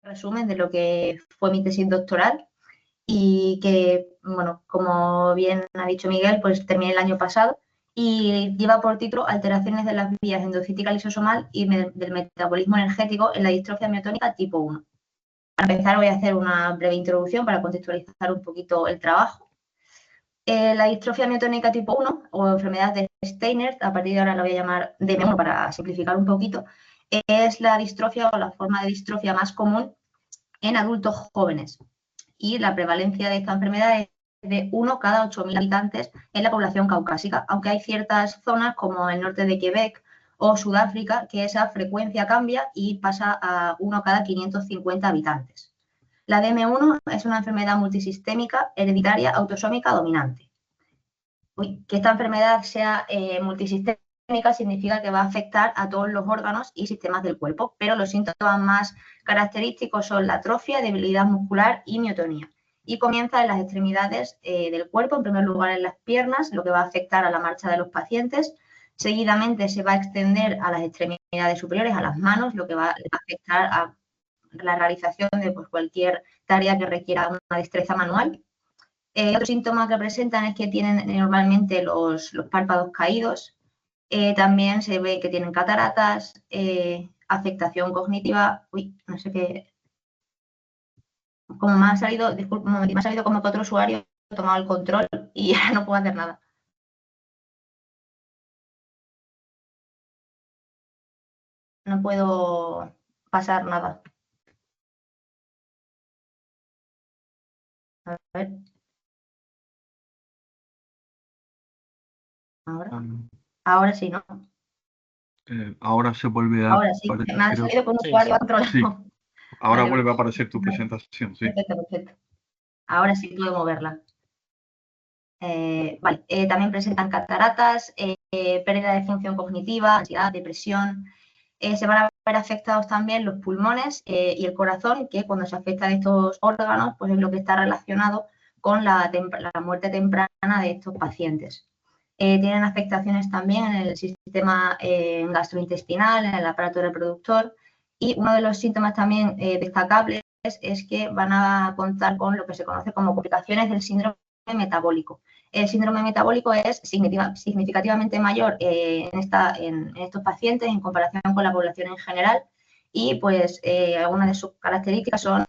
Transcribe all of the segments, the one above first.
resumen de lo que fue mi tesis doctoral y que, bueno, como bien ha dicho Miguel, pues terminé el año pasado y lleva por título Alteraciones de las vías endocítica lisosomal y del metabolismo energético en la distrofia miotónica tipo 1. Para empezar voy a hacer una breve introducción para contextualizar un poquito el trabajo. La distrofia miotónica tipo 1 o enfermedad de Steiner, a partir de ahora la voy a llamar DM1 para simplificar un poquito, es la distrofia o la forma de distrofia más común en adultos jóvenes y la prevalencia de esta enfermedad es de 1 cada 8.000 habitantes en la población caucásica, aunque hay ciertas zonas como el norte de Quebec o Sudáfrica que esa frecuencia cambia y pasa a 1 cada 550 habitantes. La DM1 es una enfermedad multisistémica, hereditaria, autosómica dominante. Que esta enfermedad sea multisistémica significa que va a afectar a todos los órganos y sistemas del cuerpo, pero los síntomas más característicos son la atrofia, debilidad muscular y miotonía. Y comienza en las extremidades del cuerpo, en primer lugar en las piernas, lo que va a afectar a la marcha de los pacientes. Seguidamente se va a extender a las extremidades superiores, a las manos, lo que va a afectar a la realización de cualquier tarea que requiera una destreza manual. Otro síntoma que presentan es que tienen normalmente los párpados caídos. También se ve que tienen cataratas, afectación cognitiva. Uy, no sé qué. Como me ha salido, disculpe, me ha salido como que otro usuario ha tomado el control y ya no puedo hacer nada. No puedo pasar nada. A ver. Ahora sí, ¿no? Ahora se vuelve a Ahora sí, me ha salido con un usuario controlado. Sí. Ahora vale, vuelve a aparecer tu presentación, sí. Perfecto, perfecto. Ahora sí puedo moverla. Vale. También presentan cataratas, pérdida de función cognitiva, ansiedad, depresión. Se van a ver afectados también los pulmones y el corazón, que cuando se afectan estos órganos, pues es lo que está relacionado con la muerte temprana de estos pacientes. Tienen afectaciones también en el sistema gastrointestinal, en el aparato reproductor, y uno de los síntomas también destacables es que van a contar con lo que se conoce como complicaciones del síndrome metabólico. El síndrome metabólico es significativamente mayor en estos pacientes en comparación con la población en general y pues algunas de sus características son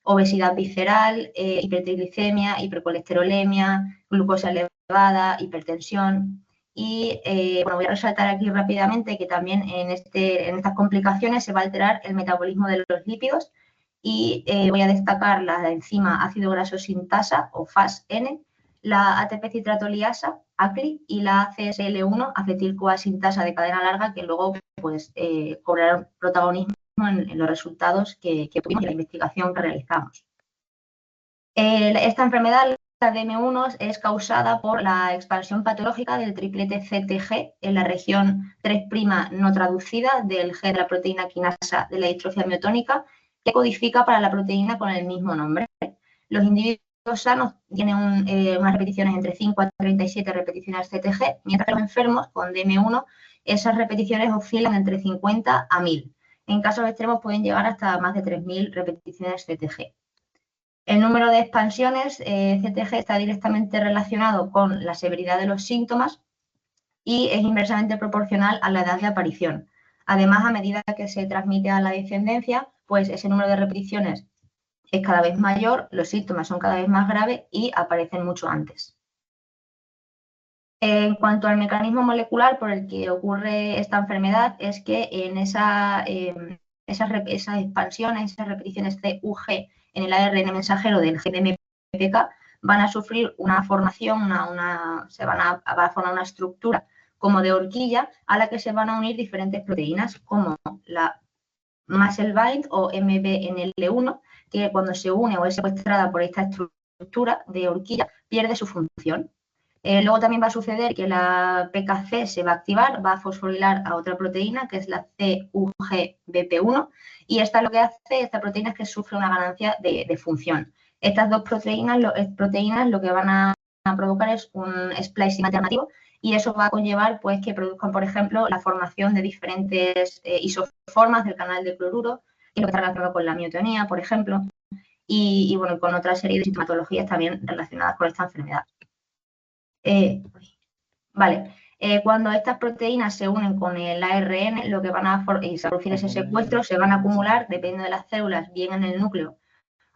obesidad visceral, hipertriglicemia, hipercolesterolemia, glucosa elevada, hipertensión. Y bueno, voy a resaltar aquí rápidamente que también en estas complicaciones se va a alterar el metabolismo de los lípidos y voy a destacar la enzima ácido graso sintasa o FASN, la ATP citratoliasa, ACLI, y la CSL1, acetil-CoA sintasa de cadena larga, que luego pues, cobrarán protagonismo en los resultados que obtuvimos y la investigación que realizamos. Esta enfermedad, la DM1, es causada por la expansión patológica del triplete CTG en la región 3' no traducida del G de la proteína quinasa de la distrofia miotónica, que codifica para la proteína con el mismo nombre. Los individuos sanos tienen unas repeticiones entre 5 a 37 repeticiones CTG, mientras que los enfermos con DM1 esas repeticiones oscilan entre 50 a 1000. En casos extremos pueden llegar hasta más de 3000 repeticiones CTG. El número de expansiones CTG está directamente relacionado con la severidad de los síntomas y es inversamente proporcional a la edad de aparición. Además, a medida que se transmite a la descendencia, pues ese número de repeticiones es cada vez mayor, los síntomas son cada vez más graves y aparecen mucho antes. En cuanto al mecanismo molecular por el que ocurre esta enfermedad, es que en esas expansiones, esas repeticiones CUG en el ARN mensajero del gen MPK van a sufrir una formación, va a formar una estructura como de horquilla a la que se van a unir diferentes proteínas como la Musclebind o MBNL1, que cuando se une o es secuestrada por esta estructura de horquilla pierde su función. Luego también va a suceder que la PKC se va a activar, va a fosforilar a otra proteína que es la CUGBP1 y esta proteína es que sufre una ganancia de función. Estas dos proteínas lo que van a provocar es un splicing alternativo y eso va a conllevar pues, que produzcan, por ejemplo, la formación de diferentes isoformas del canal de cloruro que es lo que está relacionado con la miotonía, por ejemplo, y bueno, con otra serie de sintomatologías también relacionadas con esta enfermedad. Vale, cuando estas proteínas se unen con el ARN, lo que van a y se producir ese secuestro, se van a acumular, dependiendo de las células, bien en el núcleo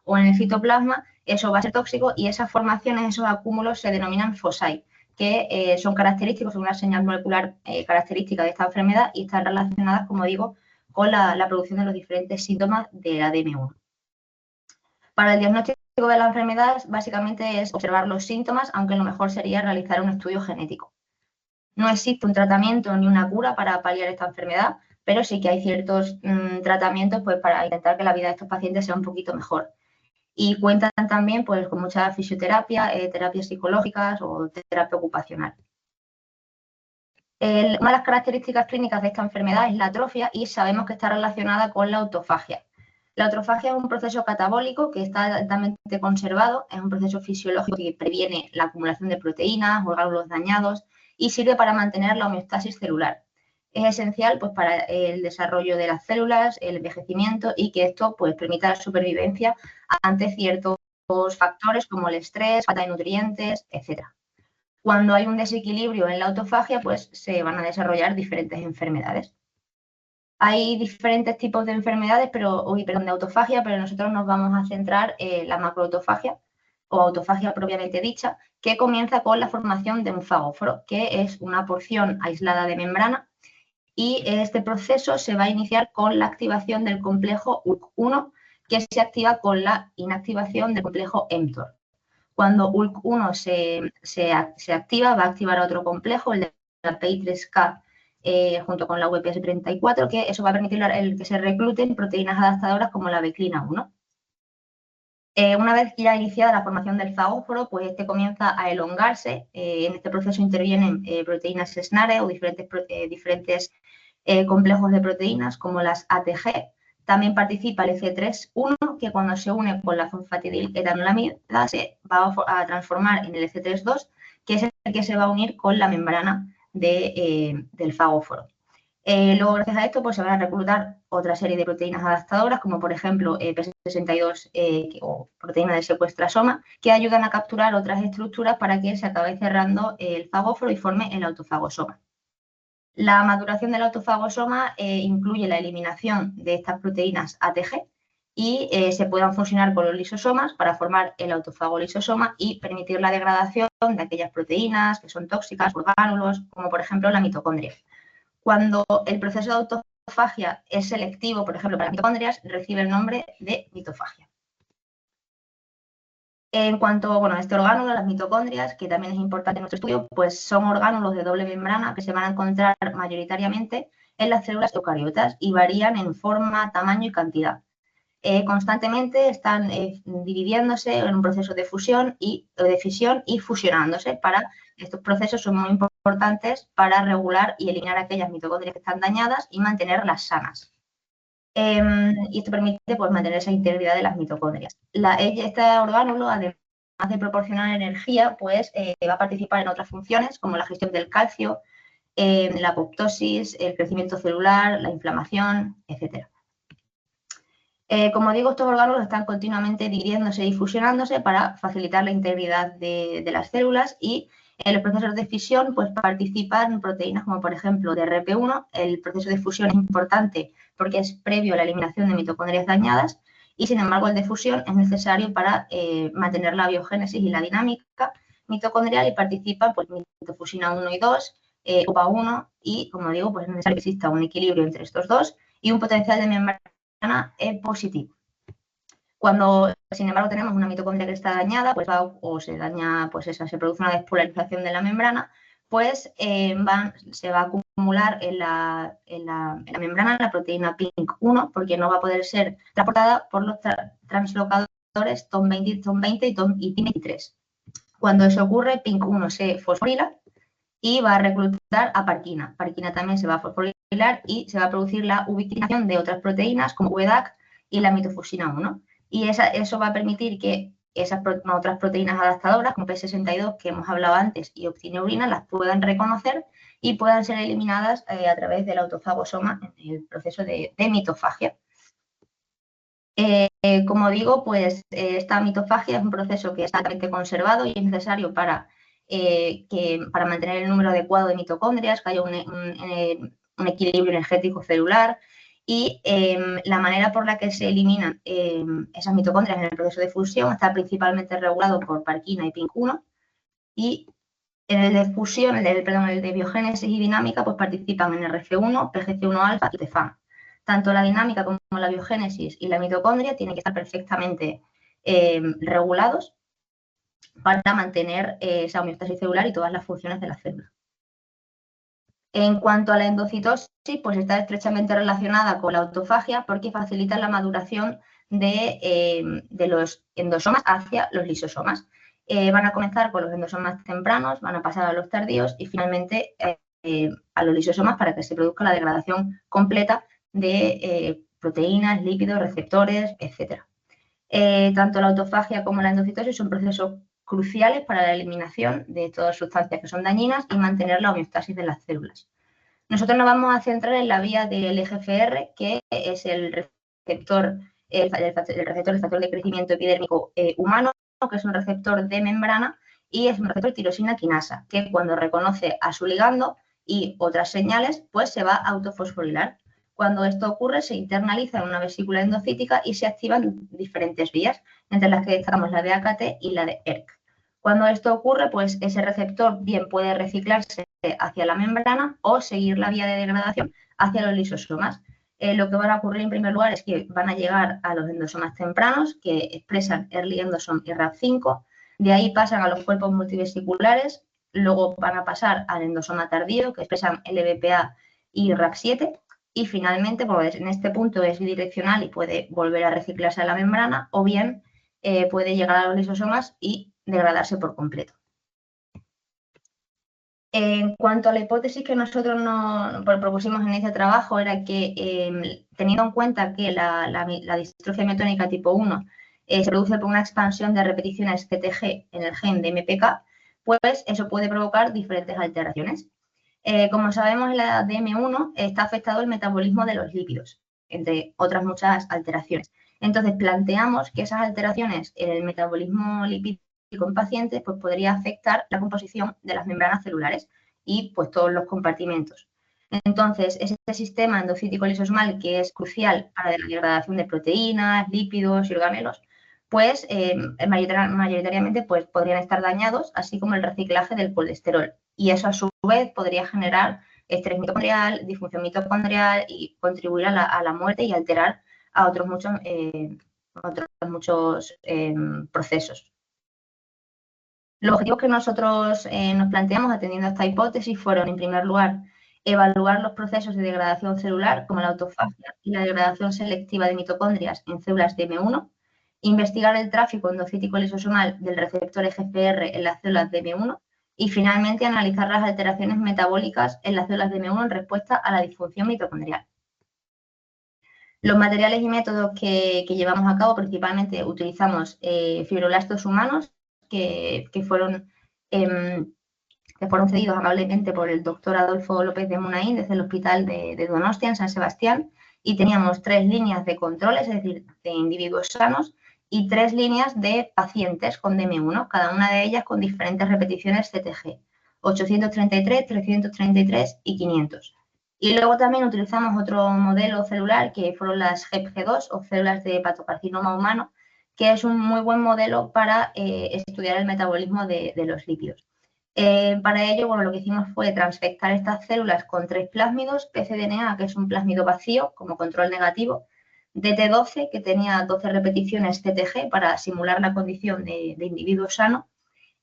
o en el citoplasma, eso va a ser tóxico y esas formaciones, esos acúmulos se denominan foci, que son característicos, son una señal molecular característica de esta enfermedad y están relacionadas, como digo, con la producción de los diferentes síntomas de la DM1. Para el diagnóstico de la enfermedad, básicamente es observar los síntomas, aunque lo mejor sería realizar un estudio genético. No existe un tratamiento ni una cura para paliar esta enfermedad, pero sí que hay ciertos tratamientos pues, para intentar que la vida de estos pacientes sea un poquito mejor. Y cuentan también pues, con mucha fisioterapia, terapias psicológicas o terapia ocupacional. Una de las características clínicas de esta enfermedad es la atrofia y sabemos que está relacionada con la autofagia. La autofagia es un proceso catabólico que está altamente conservado, es un proceso fisiológico que previene la acumulación de proteínas, orgánulos dañados y sirve para mantener la homeostasis celular. Es esencial pues, para el desarrollo de las células, el envejecimiento y que esto pues, permita la supervivencia ante ciertos factores como el estrés, falta de nutrientes, etc. Cuando hay un desequilibrio en la autofagia, pues se van a desarrollar diferentes enfermedades. Hay diferentes tipos de enfermedades, de autofagia, pero nosotros nos vamos a centrar en la macroautofagia o autofagia propiamente dicha, que comienza con la formación de un fagóforo, que es una porción aislada de membrana, y este proceso se va a iniciar con la activación del complejo ULK1, que se activa con la inactivación del complejo mTOR. Cuando ULK1 se activa, va a activar otro complejo, el de la PI3K, junto con la WPS34, que eso va a permitir que se recluten proteínas adaptadoras como la beclina 1. Una vez ya iniciada la formación del fagóforo, pues este comienza a elongarse. En este proceso intervienen proteínas SNARE o diferentes complejos de proteínas como las ATG. También participa el EC3-1, que cuando se une con la fosfatidiletolamida se va a transformar en el EC3-2, que es el que se va a unir con la membrana del fagóforo. Luego, gracias a esto, pues se van a reclutar otra serie de proteínas adaptadoras, como por ejemplo P62 o proteína de secuestrasoma, que ayudan a capturar otras estructuras para que se acabe cerrando el fagóforo y forme el autofagosoma. La maduración del autofagosoma incluye la eliminación de estas proteínas ATG y se puedan fusionar con los lisosomas para formar el autofagolisosoma y permitir la degradación de aquellas proteínas que son tóxicas, orgánulos, como por ejemplo la mitocondria. Cuando el proceso de autofagia es selectivo, por ejemplo, para las mitocondrias, recibe el nombre de mitofagia. En cuanto a este orgánulo, las mitocondrias, que también es importante en nuestro estudio, pues son orgánulos de doble membrana que se van a encontrar mayoritariamente en las células eucariotas y varían en forma, tamaño y cantidad. Constantemente están dividiéndose en un proceso de fisión y fusionándose. Estos procesos son muy importantes para regular y eliminar aquellas mitocondrias que están dañadas y mantenerlas sanas. Y esto permite pues, mantener esa integridad de las mitocondrias. Este orgánulo, además de proporcionar energía, pues va a participar en otras funciones como la gestión del calcio, la apoptosis, el crecimiento celular, la inflamación, etc. Como digo, estos orgánulos están continuamente dividiéndose y fusionándose para facilitar la integridad de las células y en los procesos de fisión pues, participan proteínas como por ejemplo DRP1. El proceso de fusión es importante porque es previo a la eliminación de mitocondrias dañadas y sin embargo el de fusión es necesario para mantener la biogénesis y la dinámica mitocondrial y participan pues, mitofusina 1 y 2, OPA1 y como digo pues es necesario que exista un equilibrio entre estos dos y un potencial de membrana positivo. Cuando, sin embargo, tenemos una mitocondria que está dañada, pues se daña, pues se produce una despolarización de la membrana, pues se va a acumular en la membrana la proteína PINK1 porque no va a poder ser transportada por los translocadores TOM20 y PIN23. Cuando eso ocurre, PINK1 se fosforila y va a reclutar a parquina. Parquina también se va a fosforilar y se va a producir la ubiquitinación de otras proteínas como VDAC y la mitofusina 1. Y eso va a permitir que esas otras proteínas adaptadoras, como P62 que hemos hablado antes y optineurina, las puedan reconocer y puedan ser eliminadas a través del autofagosoma en el proceso de mitofagia. Como digo, pues esta mitofagia es un proceso que está altamente conservado y es necesario para mantener el número adecuado de mitocondrias, que haya un equilibrio energético celular, y la manera por la que se eliminan esas mitocondrias en el proceso de fusión está principalmente regulado por parquina y PINK1, y en el de fusión, el de biogénesis y dinámica, pues participan en RF1, PGC1 alfa y TEFAM. Tanto la dinámica como la biogénesis y la mitocondria tienen que estar perfectamente regulados para mantener esa homeostasis celular y todas las funciones de la célula. En cuanto a la endocitosis, pues está estrechamente relacionada con la autofagia porque facilita la maduración de los endosomas hacia los lisosomas. Van a comenzar con los endosomas tempranos, van a pasar a los tardíos y finalmente a los lisosomas para que se produzca la degradación completa de proteínas, lípidos, receptores, etc. Tanto la autofagia como la endocitosis son procesos cruciales para la eliminación de todas sustancias que son dañinas y mantener la homeostasis de las células. Nosotros nos vamos a centrar en la vía del EGFR, que es el receptor del factor de crecimiento epidérmico humano, que es un receptor de membrana, y es un receptor tirosina quinasa, que cuando reconoce a su ligando y otras señales, pues se va a autofosforilar. Cuando esto ocurre, se internaliza en una vesícula endocítica y se activan diferentes vías, entre las que destacamos la de AKT y la de ERK. Cuando esto ocurre, pues ese receptor bien puede reciclarse hacia la membrana o seguir la vía de degradación hacia los lisosomas. Lo que va a ocurrir en primer lugar es que van a llegar a los endosomas tempranos que expresan early endosome y RAP5, de ahí pasan a los cuerpos multivesiculares, luego van a pasar al endosoma tardío que expresan LBPA y RAP7 y finalmente pues en este punto es bidireccional y puede volver a reciclarse a la membrana o bien puede llegar a los lisosomas y degradarse por completo. En cuanto a la hipótesis que nosotros nos propusimos en este trabajo era que, teniendo en cuenta que la distrofia miotónica tipo 1 se produce por una expansión de repeticiones CTG en el gen de MPK, pues eso puede provocar diferentes alteraciones. Como sabemos, en la DM1 está afectado el metabolismo de los lípidos, entre otras muchas alteraciones. Entonces, planteamos que esas alteraciones en el metabolismo lipídico en pacientes pues, podría afectar la composición de las membranas celulares y pues, todos los compartimentos. Entonces, este sistema endocítico lisosomal, que es crucial para la degradación de proteínas, lípidos y organelos, pues mayoritariamente pues, podrían estar dañados, así como el reciclaje del colesterol. Y eso a su vez podría generar estrés mitocondrial, disfunción mitocondrial y contribuir a la muerte y alterar a otros muchos procesos. Los objetivos que nosotros nos planteamos atendiendo a esta hipótesis fueron, en primer lugar, evaluar los procesos de degradación celular, como la autofagia y la degradación selectiva de mitocondrias en células de M1, investigar el tráfico endocítico lisosomal del receptor EGFR en las células de M1 y, finalmente, analizar las alteraciones metabólicas en las células de M1 en respuesta a la disfunción mitocondrial. Los materiales y métodos que llevamos a cabo, principalmente utilizamos fibroblastos humanos que fueron cedidos amablemente por el doctor Adolfo López de Munaín desde el hospital de Donostia, en San Sebastián, y teníamos 3 líneas de controles, es decir, de individuos sanos, y 3 líneas de pacientes con DM1, cada una de ellas con diferentes repeticiones CTG, 833, 333 y 500. Y luego también utilizamos otro modelo celular que fueron las HEPG2 o células de hepatocarcinoma humano, que es un muy buen modelo para estudiar el metabolismo de los lípidos. Para ello, bueno, lo que hicimos fue transfectar estas células con 3 plásmidos, pcDNA, que es un plásmido vacío como control negativo, DT12, que tenía 12 repeticiones CTG para simular la condición de individuo sano,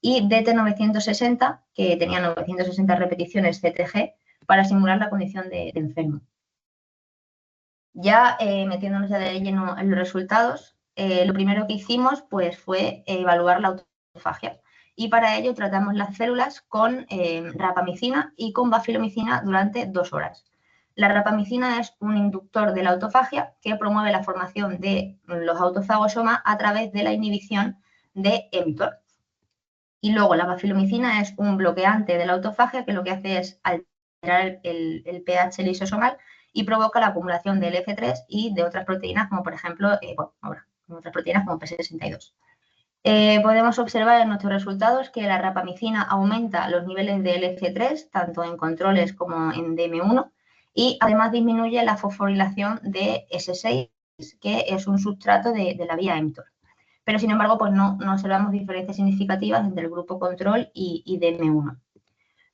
y DT960, que tenía 960 repeticiones CTG para simular la condición de enfermo. Ya metiéndonos ya de lleno en los resultados, lo primero que hicimos pues, fue evaluar la autofagia. Y para ello tratamos las células con rapamicina y con bafilomicina durante 2 horas. La rapamicina es un inductor de la autofagia que promueve la formación de los autofagosomas a través de la inhibición de mTOR. Y luego la bafilomicina es un bloqueante de la autofagia que lo que hace es alterar el pH lisosomal y provoca la acumulación del F3 y de otras proteínas como por ejemplo, otras proteínas como P62. Podemos observar en nuestros resultados que la rapamicina aumenta los niveles de LF3 tanto en controles como en DM1 y además disminuye la fosforilación de S6, que es un substrato de la vía mTOR. Pero sin embargo, pues no observamos diferencias significativas entre el grupo control y DM1.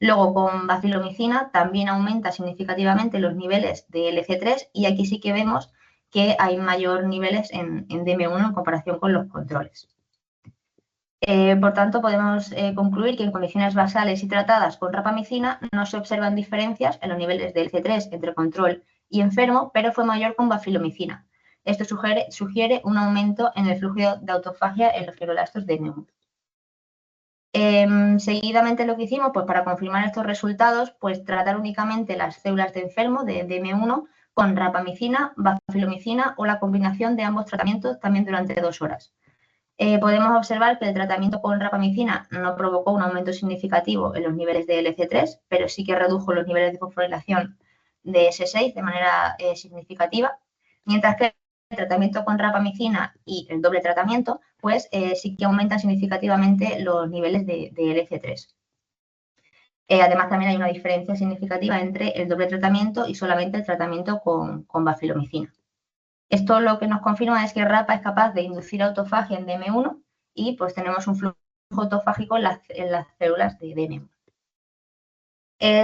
Luego, con bacilomicina también aumenta significativamente los niveles de LF3 y aquí sí que vemos que hay mayor niveles en DM1 en comparación con los controles. Por tanto, podemos concluir que en condiciones basales y tratadas con rapamicina no se observan diferencias en los niveles de LC3 entre control y enfermo, pero fue mayor con bacilomicina. Esto sugiere un aumento en el flujo de autofagia en los fibroblastos de DM1. Seguidamente lo que hicimos, pues para confirmar estos resultados, pues tratar únicamente las células de enfermo de DM1 con rapamicina, bacilomicina o la combinación de ambos tratamientos también durante 2 horas. Podemos observar que el tratamiento con rapamicina no provocó un aumento significativo en los niveles de LC3, pero sí que redujo los niveles de fosforilación de S6 de manera significativa, mientras que el tratamiento con rapamicina y el doble tratamiento, pues sí que aumentan significativamente los niveles de LC3. Además, también hay una diferencia significativa entre el doble tratamiento y solamente el tratamiento con bacilomicina. Esto lo que nos confirma es que RAPA es capaz de inducir autofagia en DM1 y pues tenemos un flujo autofágico en las células de DM1.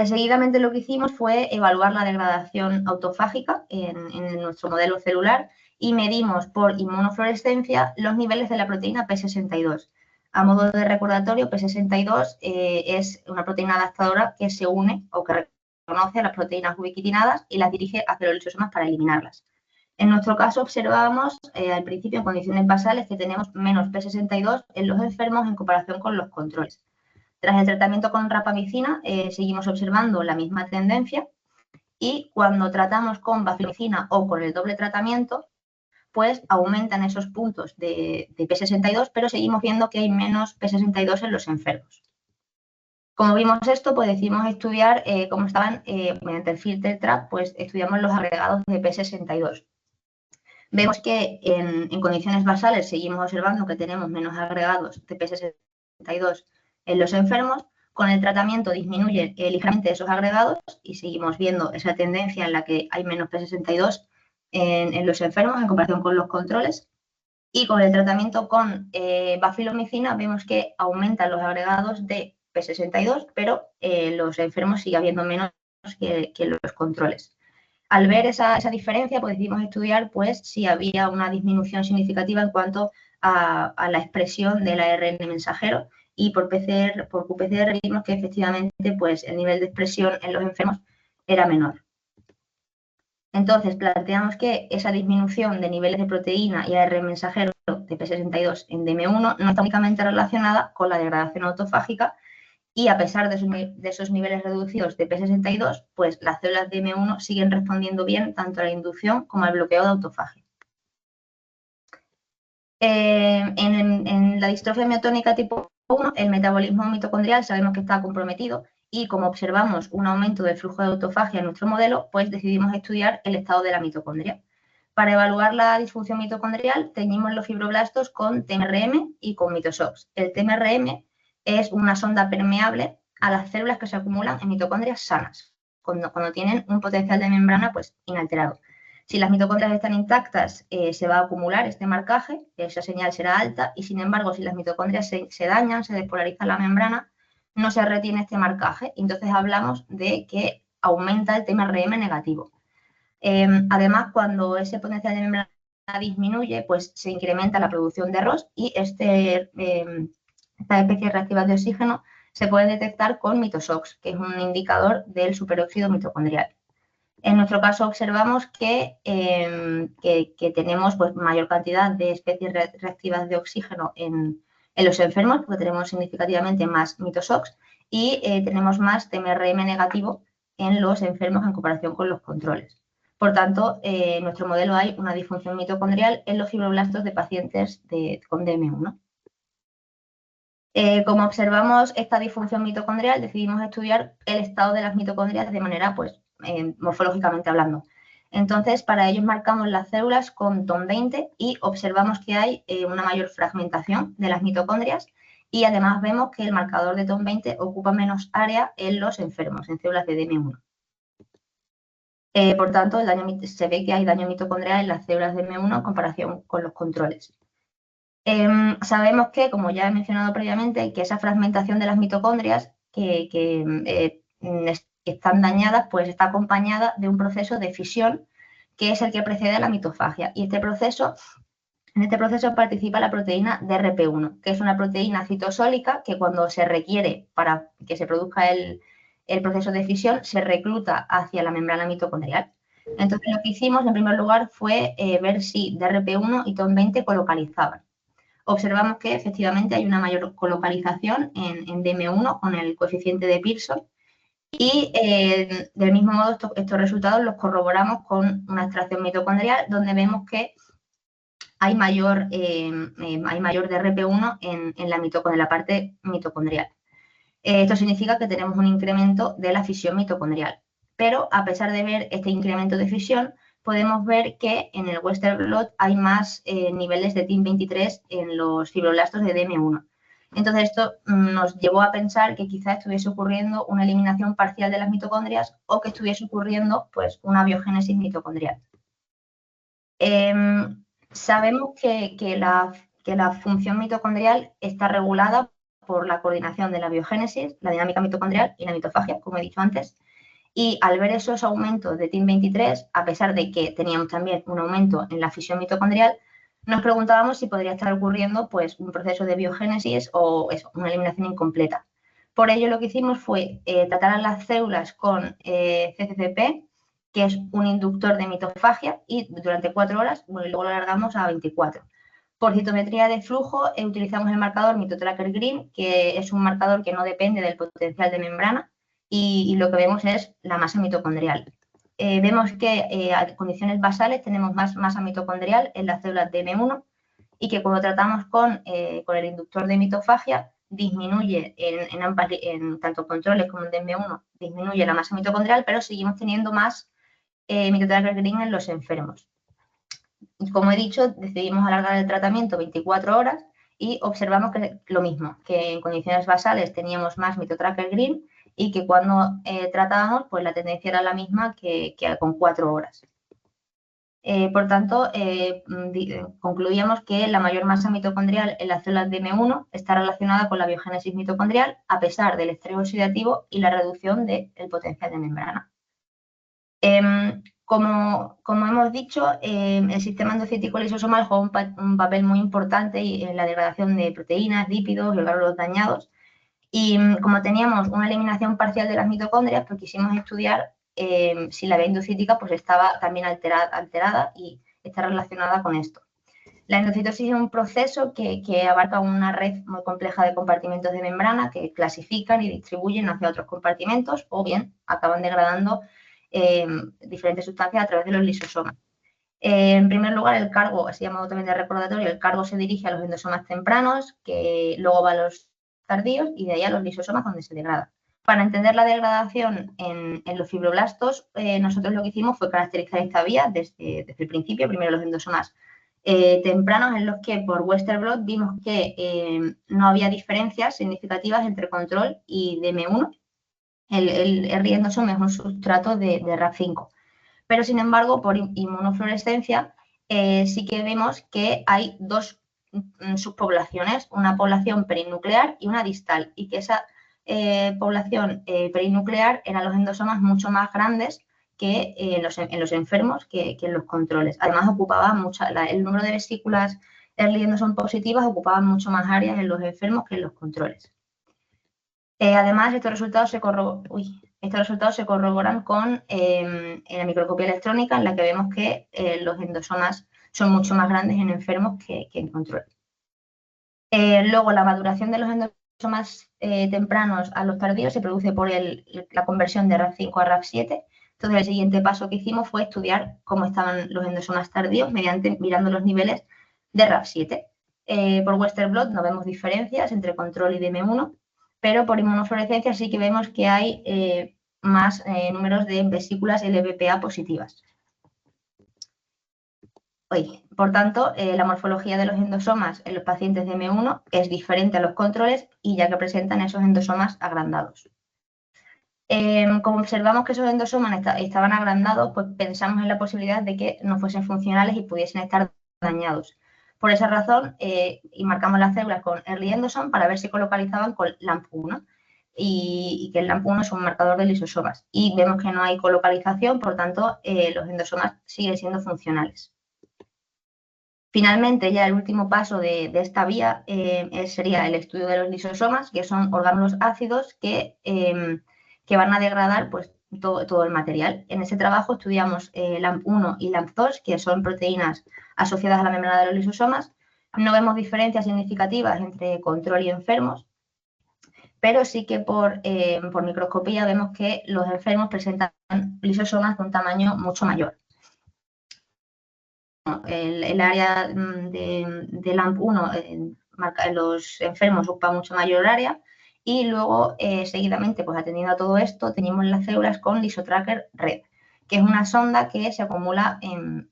Seguidamente lo que hicimos fue evaluar la degradación autofágica en nuestro modelo celular y medimos por inmunofluorescencia los niveles de la proteína P62. A modo de recordatorio, P62 es una proteína adaptadora que se une o que reconoce a las proteínas ubiquitinadas y las dirige hacia los lisosomas para eliminarlas. En nuestro caso observábamos al principio en condiciones basales que tenemos menos P62 en los enfermos en comparación con los controles. Tras el tratamiento con rapamicina seguimos observando la misma tendencia y cuando tratamos con bacilomicina o con el doble tratamiento, pues aumentan esos puntos de P62, pero seguimos viendo que hay menos P62 en los enfermos. Como vimos esto, pues decidimos estudiar cómo estaban, mediante el filter trap, pues estudiamos los agregados de P62. Vemos que en condiciones basales seguimos observando que tenemos menos agregados de P62 en los enfermos. Con el tratamiento disminuyen ligeramente esos agregados y seguimos viendo esa tendencia en la que hay menos P62 en los enfermos en comparación con los controles. Y con el tratamiento con bacilomicina vemos que aumentan los agregados de P62, pero los enfermos sigue habiendo menos que los controles. Al ver esa diferencia, pues decidimos estudiar pues, si había una disminución significativa en cuanto a la expresión del ARN mensajero y por qPCR vimos que efectivamente pues, el nivel de expresión en los enfermos era menor. Entonces, planteamos que esa disminución de niveles de proteína y ARN mensajero de P62 en DM1 no está únicamente relacionada con la degradación autofágica, y a pesar de esos niveles reducidos de P62, pues las células de M1 siguen respondiendo bien tanto a la inducción como al bloqueo de autofagia. En la distrofia miotónica tipo 1, el metabolismo mitocondrial sabemos que está comprometido y como observamos un aumento del flujo de autofagia en nuestro modelo, pues decidimos estudiar el estado de la mitocondria. Para evaluar la disfunción mitocondrial, teñimos los fibroblastos con TMRM y con mitosox. El TMRM es una sonda permeable a las células que se acumulan en mitocondrias sanas, cuando tienen un potencial de membrana pues, inalterado. Si las mitocondrias están intactas, se va a acumular este marcaje, esa señal será alta, y sin embargo, si las mitocondrias se dañan, se despolariza la membrana, no se retiene este marcaje. Entonces hablamos de que aumenta el TMRM negativo. Además, cuando ese potencial de membrana disminuye, pues se incrementa la producción de ROS y estas especies reactivas de oxígeno se pueden detectar con mitosox, que es un indicador del superóxido mitocondrial. En nuestro caso observamos que tenemos pues, mayor cantidad de especies reactivas de oxígeno en los enfermos, porque tenemos significativamente más mitosox y tenemos más TMRM negativo en los enfermos en comparación con los controles. Por tanto, en nuestro modelo hay una disfunción mitocondrial en los fibroblastos de pacientes con DM1. Como observamos esta disfunción mitocondrial, decidimos estudiar el estado de las mitocondrias de manera, pues, morfológicamente hablando. Entonces, para ello marcamos las células con TOM20 y observamos que hay una mayor fragmentación de las mitocondrias y además vemos que el marcador de TOM20 ocupa menos área en los enfermos, en células de DM1. Por tanto, se ve que hay daño mitocondrial en las células de DM1 en comparación con los controles. Sabemos que, como ya he mencionado previamente, que esa fragmentación de las mitocondrias que están dañadas, pues está acompañada de un proceso de fisión que es el que precede a la mitofagia. Y en este proceso participa la proteína DRP1, que es una proteína citosólica que cuando se requiere para que se produzca el proceso de fisión, se recluta hacia la membrana mitocondrial. Entonces, lo que hicimos en primer lugar fue ver si DRP1 y TOM20 colocalizaban. Observamos que efectivamente hay una mayor colocalización en DM1 con el coeficiente de Pearson y del mismo modo estos resultados los corroboramos con una extracción mitocondrial donde vemos que hay mayor DRP1 en la parte mitocondrial. Esto significa que tenemos un incremento de la fisión mitocondrial. Pero a pesar de ver este incremento de fisión, podemos ver que en el Western blot hay más niveles de TIM23 en los fibroblastos de DM1. Entonces, esto nos llevó a pensar que quizá estuviese ocurriendo una eliminación parcial de las mitocondrias o que estuviese ocurriendo pues, una biogénesis mitocondrial. Sabemos que la función mitocondrial está regulada por la coordinación de la biogénesis, la dinámica mitocondrial y la mitofagia, como he dicho antes. Y al ver esos aumentos de TIM23, a pesar de que teníamos también un aumento en la fisión mitocondrial, nos preguntábamos si podría estar ocurriendo pues, un proceso de biogénesis o una eliminación incompleta. Por ello, lo que hicimos fue tratar a las células con CCCP, que es un inductor de mitofagia, y durante 4 horas, bueno, y luego lo alargamos a 24. Por citometría de flujo utilizamos el marcador MitoTracker Green, que es un marcador que no depende del potencial de membrana, y lo que vemos es la masa mitocondrial. Vemos que a condiciones basales tenemos más masa mitocondrial en las células de DM1 y que cuando tratamos con el inductor de mitofagia disminuye en tanto controles como en DM1, disminuye la masa mitocondrial, pero seguimos teniendo más MitoTracker Green en los enfermos. Y como he dicho, decidimos alargar el tratamiento 24 horas y observamos que lo mismo, que en condiciones basales teníamos más MitoTracker Green y que cuando tratábamos, pues la tendencia era la misma que con 4 horas. Por tanto, concluíamos que la mayor masa mitocondrial en las células de M1 está relacionada con la biogénesis mitocondrial a pesar del estrés oxidativo y la reducción del potencial de membrana. Como hemos dicho, el sistema endocítico lisosomal juega un papel muy importante en la degradación de proteínas, lípidos y orgánulos dañados. Y como teníamos una eliminación parcial de las mitocondrias, pues quisimos estudiar si la vía endocítica pues, estaba también alterada y está relacionada con esto. La endocitosis es un proceso que abarca una red muy compleja de compartimentos de membrana que clasifican y distribuyen hacia otros compartimentos o bien acaban degradando diferentes sustancias a través de los lisosomas. En primer lugar, el cargo, así llamado también de recordatorio, el cargo se dirige a los endosomas tempranos, que luego va a los tardíos y de ahí a los lisosomas donde se degrada. Para entender la degradación en los fibroblastos, nosotros lo que hicimos fue caracterizar esta vía desde el principio, primero los endosomas tempranos en los que por Western blot vimos que no había diferencias significativas entre control y DM1. El riendosoma es un sustrato de RAF5. Pero, sin embargo, por inmunofluorescencia sí que vemos que hay dos subpoblaciones, una población perinuclear y una distal, y que esa población perinuclear eran los endosomas mucho más grandes que en los enfermos que en los controles. Además, ocupaban el número de vesículas early endosome positivas ocupaban mucho más áreas en los enfermos que en los controles. Además, estos resultados se corroboran con la microscopía electrónica, en la que vemos que los endosomas son mucho más grandes en enfermos que en control. Luego, la maduración de los endosomas tempranos a los tardíos se produce por la conversión de RAF5 a RAF7. Entonces, el siguiente paso que hicimos fue estudiar cómo estaban los endosomas tardíos mirando los niveles de RAF7. Por Western blot no vemos diferencias entre control y DM1, pero por inmunofluorescencia sí que vemos que hay más números de vesículas LBPA positivas. Por tanto, la morfología de los endosomas en los pacientes de M1 es diferente a los controles y ya que presentan esos endosomas agrandados. Como observamos que esos endosomas estaban agrandados, pues pensamos en la posibilidad de que no fuesen funcionales y pudiesen estar dañados. Por esa razón, y marcamos las células con Early Endosome para ver si colocalizaban con LAMP1 y que el LAMP1 es un marcador de lisosomas. Y vemos que no hay colocalización, por tanto, los endosomas siguen siendo funcionales. Finalmente, ya el último paso de esta vía sería el estudio de los lisosomas, que son orgánulos ácidos que van a degradar pues, todo el material. En ese trabajo estudiamos LAMP1 y LAMP2, que son proteínas asociadas a la membrana de los lisosomas. No vemos diferencias significativas entre control y enfermos, pero sí que por microscopía vemos que los enfermos presentan lisosomas de un tamaño mucho mayor. El área de LAMP1 los enfermos ocupa mucho mayor área y luego seguidamente, pues atendiendo a todo esto, tenemos las células con Lisotracker Red, que es una sonda que se acumula en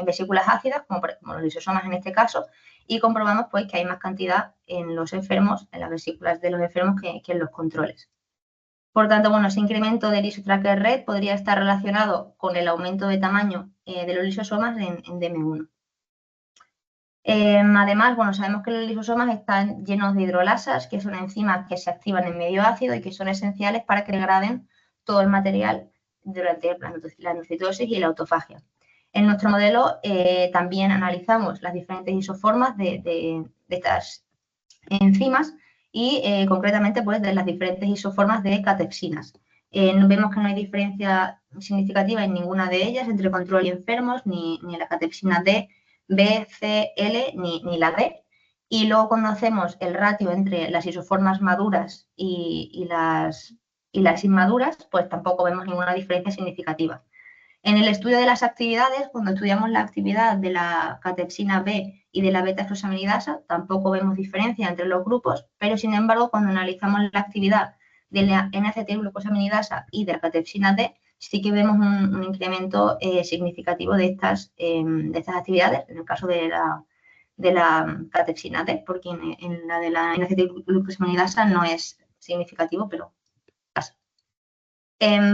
vesículas ácidas, como los lisosomas en este caso, y comprobamos pues que hay más cantidad en los enfermos, en las vesículas de los enfermos que en los controles. Por tanto, bueno, ese incremento del Lisotracker Red podría estar relacionado con el aumento de tamaño de los lisosomas en DM1. Además, bueno, sabemos que los lisosomas están llenos de hidrolasas, que son enzimas que se activan en medio ácido y que son esenciales para que degraden todo el material durante la endocitosis y la autofagia. En nuestro modelo también analizamos las diferentes isoformas de estas enzimas y concretamente pues, de las diferentes isoformas de catepsinas. Vemos que no hay diferencia significativa en ninguna de ellas entre control y enfermos, ni en la catepsina D, B, C, L, ni la D. Y luego cuando hacemos el ratio entre las isoformas maduras y las inmaduras, pues tampoco vemos ninguna diferencia significativa. En el estudio de las actividades, cuando estudiamos la actividad de la catepsina B y de la beta-glucosaminidasa, tampoco vemos diferencia entre los grupos, pero sin embargo, cuando analizamos la actividad de la N-acetilglucosaminidasa y de la catepsina D, sí que vemos un incremento significativo de estas actividades, en el caso de la catepsina D, porque en la de la N-acetilglucosaminidasa no es significativo, pero pasa.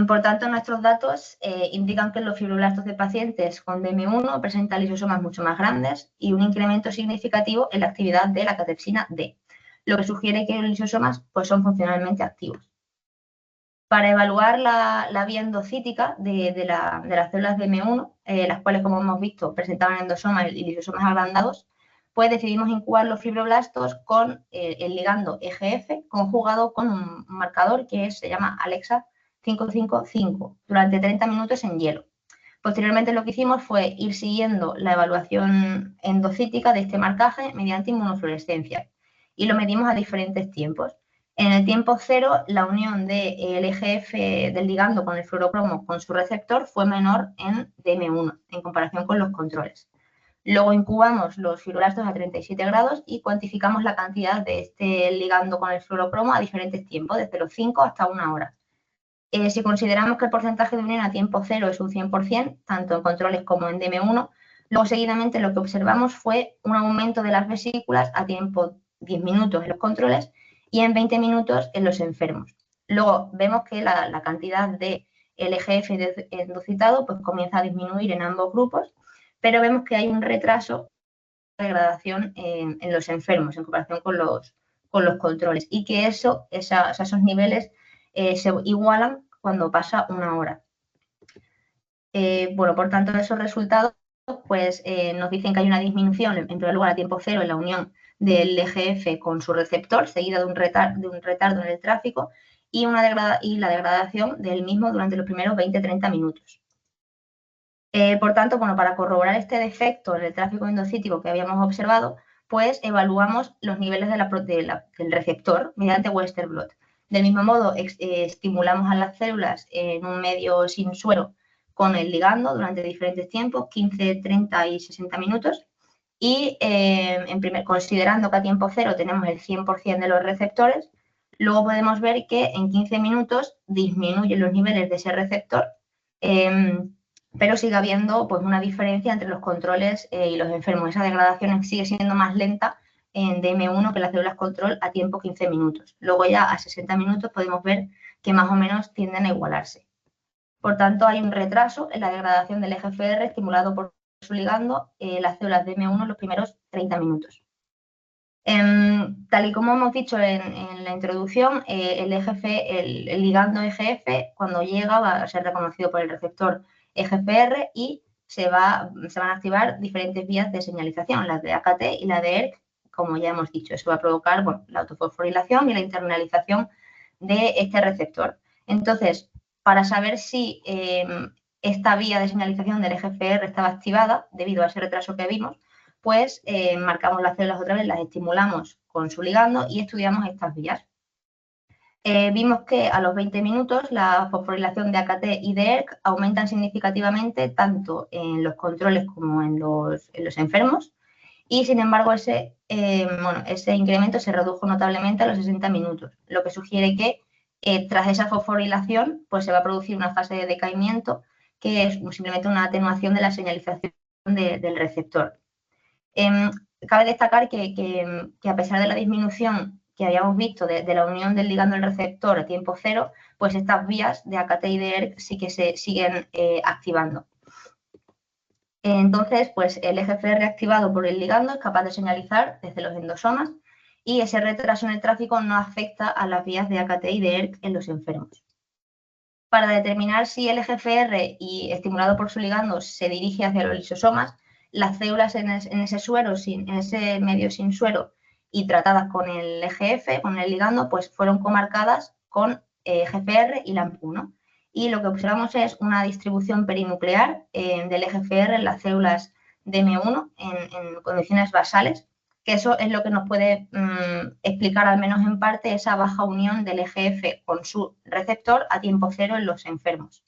Por tanto, nuestros datos indican que los fibroblastos de pacientes con DM1 presentan lisosomas mucho más grandes y un incremento significativo en la actividad de la catepsina D, lo que sugiere que los lisosomas pues, son funcionalmente activos. Para evaluar la vía endocítica de las células DM1, las cuales, como hemos visto, presentaban endosomas y lisosomas agrandados, pues decidimos incubar los fibroblastos con el ligando EGF conjugado con un marcador que se llama Alexa 555 durante 30 minutos en hielo. Posteriormente lo que hicimos fue ir siguiendo la evaluación endocítica de este marcaje mediante inmunofluorescencia y lo medimos a diferentes tiempos. En el tiempo cero, la unión del EGF del ligando con el fluorocromo con su receptor fue menor en DM1 en comparación con los controles. Luego incubamos los fibroblastos a 37 grados y cuantificamos la cantidad de este ligando con el fluorocromo a diferentes tiempos, desde los 5 hasta 1 hora. Si consideramos que el porcentaje de unión a tiempo cero es un 100%, tanto en controles como en DM1, luego seguidamente lo que observamos fue un aumento de las vesículas a tiempo 10 minutos en los controles y en 20 minutos en los enfermos. Luego vemos que la cantidad de LGF endocitado pues, comienza a disminuir en ambos grupos, pero vemos que hay un retraso de degradación en los enfermos en comparación con los controles y que esos niveles se igualan cuando pasa 1 hora. Bueno, por tanto, esos resultados pues, nos dicen que hay una disminución, en primer lugar, a tiempo cero en la unión del EGF con su receptor, seguida de un retardo en el tráfico y la degradación del mismo durante los primeros 20-30 minutos. Por tanto, bueno, para corroborar este defecto en el tráfico endocítico que habíamos observado, pues evaluamos los niveles del receptor mediante Western blot. Del mismo modo, estimulamos a las células en un medio sin suero con el ligando durante diferentes tiempos, 15, 30 y 60 minutos. Y considerando que a tiempo cero tenemos el 100% de los receptores, luego podemos ver que en 15 minutos disminuyen los niveles de ese receptor pero sigue habiendo pues, una diferencia entre los controles y los enfermos. Esa degradación sigue siendo más lenta en DM1 que las células control a tiempo 15 minutos. Luego ya a 60 minutos podemos ver que más o menos tienden a igualarse. Por tanto, hay un retraso en la degradación del EGFR estimulado por su ligando las células DM1 en los primeros 30 minutos. Tal y como hemos dicho en la introducción, el ligando EGF, cuando llega, va a ser reconocido por el receptor EGFR y se van a activar diferentes vías de señalización, las de AKT y la de ERK, como ya hemos dicho. Eso va a provocar la autofosforilación y la internalización de este receptor. Entonces, para saber si esta vía de señalización del EGFR estaba activada, debido a ese retraso que vimos, pues marcamos las células otra vez, las estimulamos con su ligando y estudiamos estas vías. Vimos que a los 20 minutos la fosforilación de AKT y de ERK aumentan significativamente tanto en los controles como en los enfermos y, sin embargo, ese incremento se redujo notablemente a los 60 minutos, lo que sugiere que tras esa fosforilación pues se va a producir una fase de decaimiento que es simplemente una atenuación de la señalización del receptor. Cabe destacar que a pesar de la disminución que habíamos visto de la unión del ligando al receptor a tiempo cero, pues estas vías de AKT y de ERK sí que se siguen activando. Entonces, pues el EGFR activado por el ligando es capaz de señalizar desde los endosomas y ese retraso en el tráfico no afecta a las vías de AKT y de ERK en los enfermos. Para determinar si el EGFR estimulado por su ligando se dirige hacia los lisosomas, las células en ese medio sin suero y tratadas con el EGF, con el ligando, pues fueron comarcadas con EGFR y LAMP1. Y lo que observamos es una distribución perinuclear del EGFR en las células DM1 en condiciones basales, que eso es lo que nos puede explicar, al menos en parte, esa baja unión del EGF con su receptor a tiempo cero en los enfermos.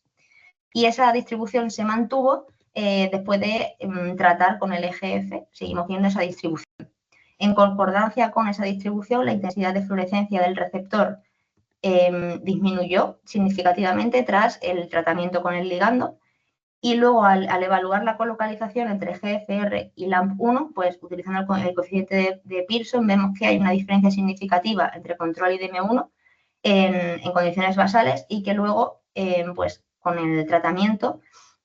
Y esa distribución se mantuvo después de tratar con el EGF, seguimos viendo esa distribución. En concordancia con esa distribución, la intensidad de fluorescencia del receptor disminuyó significativamente tras el tratamiento con el ligando. Y luego, al evaluar la colocalización entre GFR y LAMP1, pues utilizando el coeficiente de Pearson, vemos que hay una diferencia significativa entre control y DM1 en condiciones basales y que luego, pues con el tratamiento,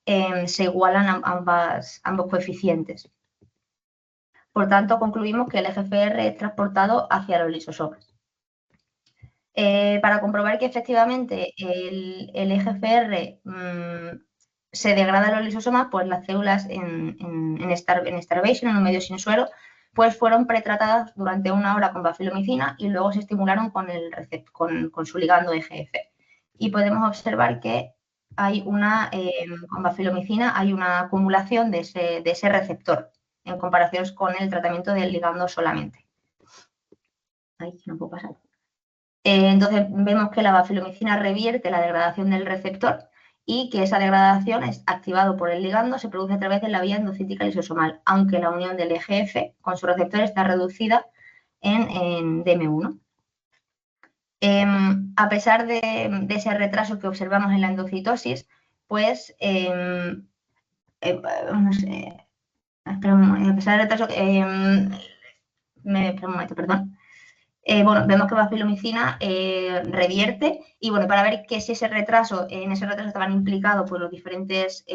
se igualan ambos coeficientes. Por tanto, concluimos que el EGFR es transportado hacia los lisosomas. Para comprobar que efectivamente el EGFR se degrada en los lisosomas, pues las células en starvation, en un medio sin suero, pues fueron pretratadas durante 1 hora con bafilomicina y luego se estimularon con su ligando EGF. Y podemos observar que hay con bafilomicina hay una acumulación de ese receptor en comparación con el tratamiento del ligando solamente. Ahí no puedo pasar. Entonces vemos que la bafilomicina revierte la degradación del receptor y que esa degradación es activado por el ligando, se produce a través de la vía endocítica lisosomal, aunque la unión del EGF con su receptor está reducida en DM1. A pesar de ese retraso que observamos en la endocitosis, pues no sé, espera un momento, a pesar del retraso, espera un momento, perdón. Vemos que bafilomicina revierte y para ver que si en ese retraso estaban implicados pues, los diferentes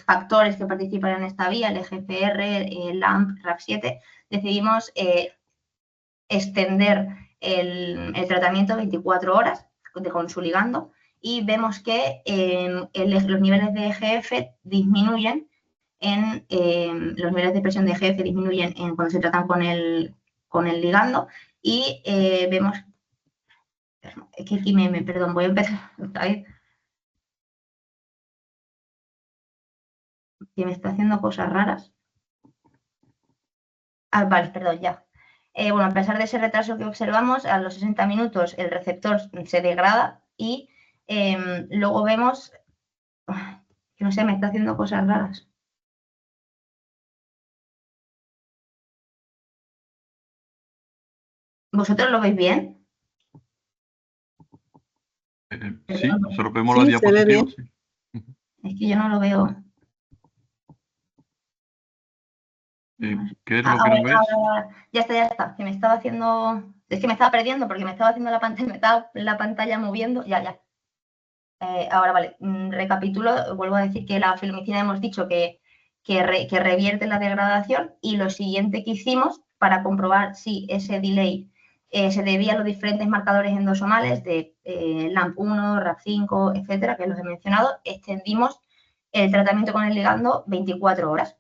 factores que participan en esta vía, el EGFR, el LAMP, RAF7, decidimos extender el tratamiento 24 horas con su ligando y vemos que los niveles de EGF disminuyen los niveles de presión de EGF disminuyen cuando se tratan con el ligando y vemos, es que aquí perdón, voy a empezar otra vez, que me está haciendo cosas raras. Vale, perdón, ya. A pesar de ese retraso que observamos, a los 60 minutos el receptor se degrada y luego vemos, que no sé, me está haciendo cosas raras. ¿Vosotros lo veis bien? Sí, nosotros vemos las diapositivas. Sí. Es que yo no lo veo. ¿Qué es lo que no ves? Ya está. Que me estaba haciendo... Es que me estaba perdiendo porque me estaba haciendo la pantalla moviendo. Ya. Ahora vale, recapitulo, vuelvo a decir que la filomicina hemos dicho que revierte la degradación, y lo siguiente que hicimos para comprobar si ese delay se debía a los diferentes marcadores endosomales de LAMP1, RAP5, etcétera, que los he mencionado, extendimos el tratamiento con el ligando 24 horas.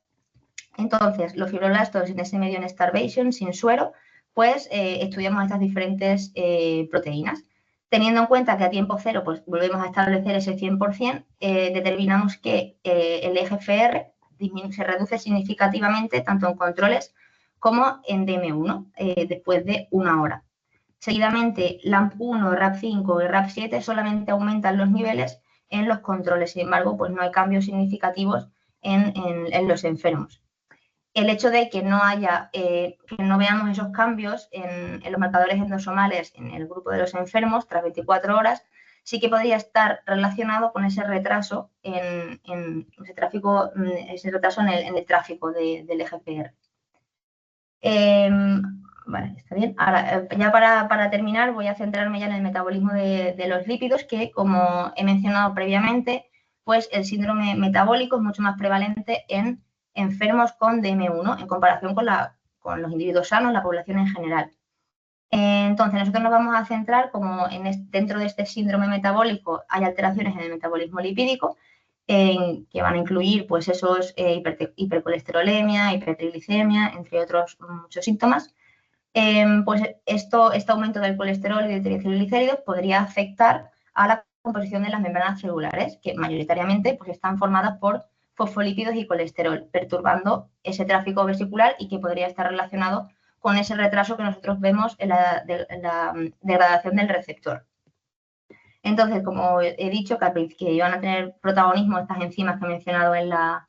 Entonces, los fibroblastos en ese medio en starvation, sin suero, pues estudiamos estas diferentes proteínas. Teniendo en cuenta que a tiempo cero pues volvemos a establecer ese 100%, determinamos que el EGFR se reduce significativamente tanto en controles como en DM1 después de 1 hora. Seguidamente, LAMP1, RAP5 y RAP7 solamente aumentan los niveles en los controles, sin embargo, pues no hay cambios significativos en los enfermos. El hecho de que no veamos esos cambios en los marcadores endosomales en el grupo de los enfermos tras 24 horas, sí que podría estar relacionado con ese retraso en el tráfico del EGFR. Vale, está bien. Ahora, ya para terminar, voy a centrarme ya en el metabolismo de los lípidos, que, como he mencionado previamente, pues el síndrome metabólico es mucho más prevalente en enfermos con DM1 en comparación con los individuos sanos, la población en general. Entonces, nosotros nos vamos a centrar como dentro de este síndrome metabólico hay alteraciones en el metabolismo lipídico, que van a incluir pues esos hipercolesterolemia, hipertriglicemia, entre otros muchos síntomas. Pues este aumento del colesterol y de triglicéridos podría afectar a la composición de las membranas celulares, que mayoritariamente pues están formadas por fosfolípidos y colesterol, perturbando ese tráfico vesicular y que podría estar relacionado con ese retraso que nosotros vemos en la degradación del receptor. Entonces, como he dicho, que iban a tener protagonismo estas enzimas que he mencionado en la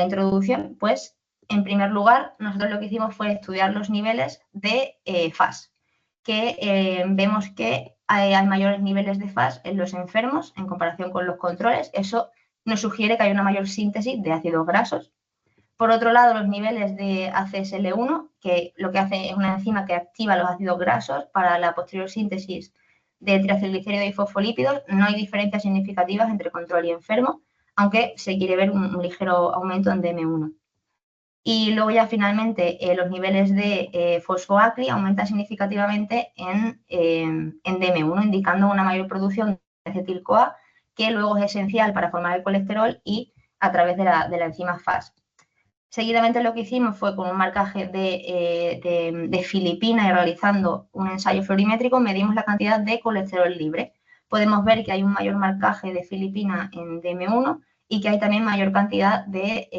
introducción, pues en primer lugar, nosotros lo que hicimos fue estudiar los niveles de FAS, que vemos que hay mayores niveles de FAS en los enfermos en comparación con los controles. Eso nos sugiere que hay una mayor síntesis de ácidos grasos. Por otro lado, los niveles de ACSL1, que lo que hace es una enzima que activa los ácidos grasos para la posterior síntesis de triacilglicéridos y fosfolípidos. No hay diferencias significativas entre control y enfermo, aunque se quiere ver un ligero aumento en DM1. Y luego ya finalmente los niveles de fosfoacri aumentan significativamente en DM1, indicando una mayor producción de acetil-CoA, que luego es esencial para formar el colesterol y a través de la enzima FAS. Seguidamente lo que hicimos fue, con un marcaje de filipina y realizando un ensayo florimétrico, medimos la cantidad de colesterol libre. Podemos ver que hay un mayor marcaje de filipina en DM1 y que hay también mayor cantidad de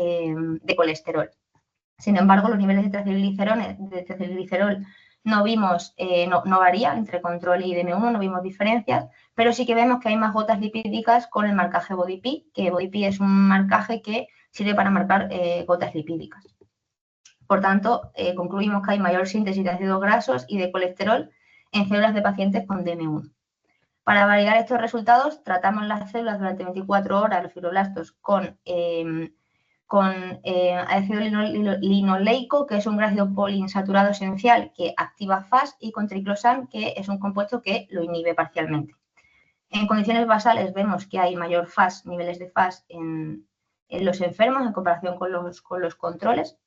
colesterol. Sin embargo, los niveles de triacilglicerol no varían entre control y DM1, no vimos diferencias, pero sí que vemos que hay más gotas lipídicas con el marcaje BodyP, que BodyP es un marcaje que sirve para marcar gotas lipídicas. Por tanto, concluimos que hay mayor síntesis de ácidos grasos y de colesterol en células de pacientes con DM1. Para validar estos resultados, tratamos las células durante 24 horas, los fibroblastos, con ácido linoleico, que es un ácido poliinsaturado esencial que activa FAS, y con triclosan, que es un compuesto que lo inhibe parcialmente. En condiciones basales vemos que hay mayor FAS, niveles de FAS en los enfermos en comparación con los controles.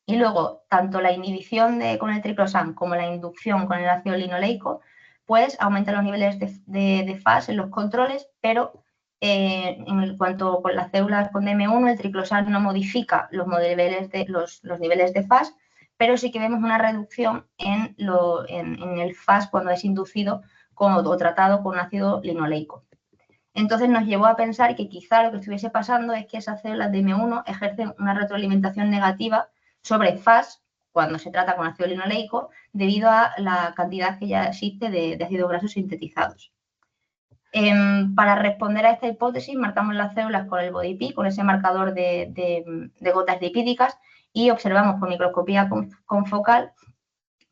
Y luego, tanto la inhibición con el triclosan como la inducción con el ácido linoleico, pues aumentan los niveles de FAS en los controles, pero en cuanto con las células con DM1, el triclosan no modifica los niveles de FAS, pero sí que vemos una reducción en el FAS cuando es inducido o tratado con ácido linoleico. Entonces nos llevó a pensar que quizá lo que estuviese pasando es que esas células de DM1 ejercen una retroalimentación negativa sobre FAS cuando se trata con ácido linoleico, debido a la cantidad que ya existe de ácidos grasos sintetizados. Para responder a esta hipótesis, marcamos las células con el BodyP, con ese marcador de gotas lipídicas, y observamos con microscopía confocal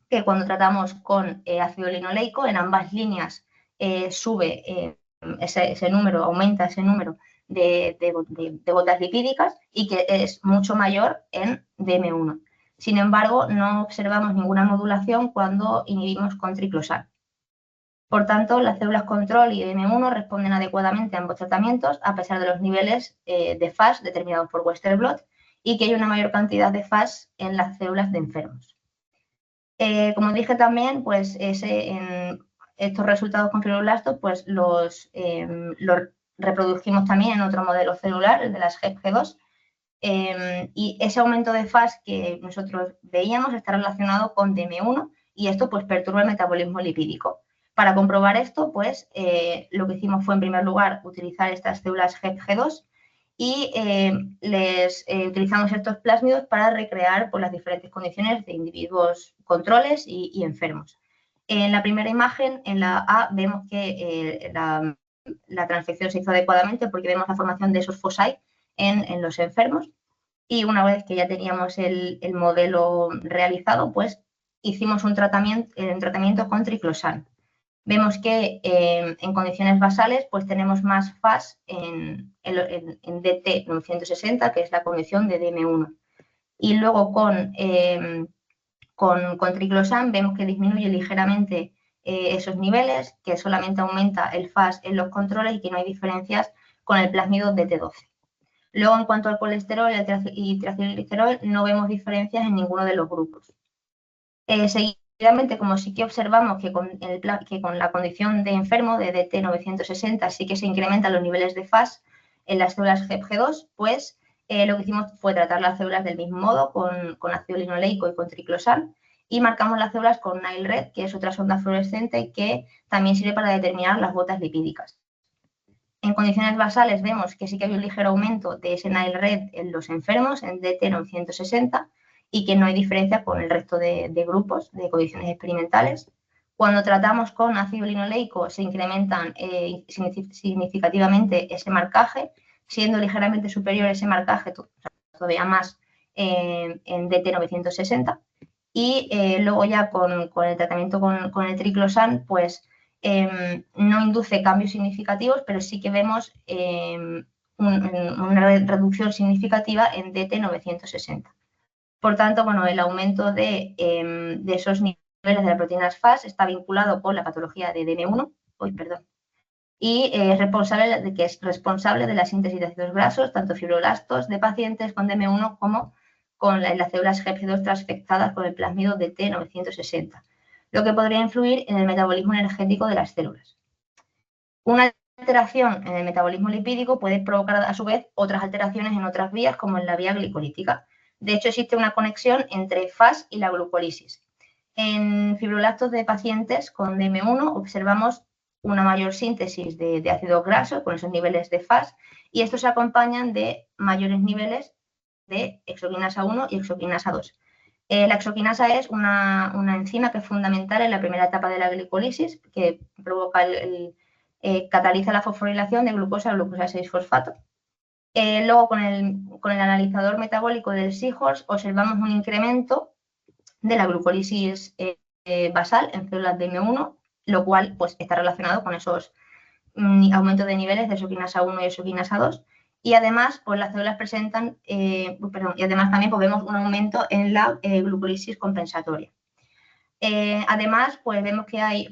que cuando tratamos con ácido linoleico, en ambas líneas sube ese número, aumenta ese número de botas lipídicas y que es mucho mayor en DM1. Sin embargo, no observamos ninguna modulación cuando inhibimos con triclosan. Por tanto, las células control y DM1 responden adecuadamente a ambos tratamientos a pesar de los niveles de FAS determinados por Western blot y que hay una mayor cantidad de FAS en las células de enfermos. Como dije también, pues en estos resultados con fibroblastos pues los reprodujimos también en otro modelo celular, el de las HEPG2, y ese aumento de FAS que nosotros veíamos está relacionado con DM1 y esto pues perturba el metabolismo lipídico. Para comprobar esto, pues lo que hicimos fue en primer lugar utilizar estas células HEPG2 y utilizamos estos plásmidos para recrear pues, las diferentes condiciones de individuos controles y enfermos. En la primera imagen, en la A, vemos que la transfección se hizo adecuadamente porque vemos la formación de esos foci en los enfermos y una vez que ya teníamos el modelo realizado, pues hicimos un tratamiento con triclosan. Vemos que en condiciones basales pues tenemos más FAS en DT960, que es la condición de DM1. Y luego con triclosan vemos que disminuye ligeramente esos niveles, que solamente aumenta el FAS en los controles y que no hay diferencias con el plásmido DT12. Luego, en cuanto al colesterol y triacilglicerol, no vemos diferencias en ninguno de los grupos. Seguidamente, como sí que observamos que con la condición de enfermo de DT960 sí que se incrementan los niveles de FAS en las células HEPG2, pues lo que hicimos fue tratar las células del mismo modo, con ácido linoleico y con triclosan, y marcamos las células con Nile-RED, que es otra sonda fluorescente que también sirve para determinar las botas lipídicas. En condiciones basales vemos que sí que hay un ligero aumento de ese Nile-RED en los enfermos, en DT960, y que no hay diferencia con el resto de grupos de condiciones experimentales. Cuando tratamos con ácido linoleico se incrementan significativamente ese marcaje, siendo ligeramente superior ese marcaje, todavía más en DT960. Y luego ya con el tratamiento con el triclosan, pues no induce cambios significativos, pero sí que vemos una reducción significativa en DT960. Por tanto, bueno, el aumento de esos niveles de las proteínas FAS está vinculado con la patología de DM1, y es responsable de la síntesis de ácidos grasos, tanto fibroblastos de pacientes con DM1 como con las células HEPG2 transfectadas con el plásmido DT960, lo que podría influir en el metabolismo energético de las células. Una alteración en el metabolismo lipídico puede provocar a su vez otras alteraciones en otras vías, como en la vía glicolítica. De hecho, existe una conexión entre FAS y la glucólisis. En fibroblastos de pacientes con DM1 observamos una mayor síntesis de ácidos grasos con esos niveles de FAS y estos se acompañan de mayores niveles de exoquinasa 1 y exoquinasa 2. La exoquinasa es una enzima que es fundamental en la primera etapa de la glicólisis, que provoca cataliza la fosforilación de glucosa a glucosa 6-fosfato. Luego, con el analizador metabólico del Seahorse, observamos un incremento de la glucólisis basal en células de M1, lo cual pues, está relacionado con esos aumentos de niveles de exoquinasa 1 y exoquinasa 2. Y además, pues las células presentan, y además también pues, vemos un aumento en la glucólisis compensatoria. Además, pues vemos que hay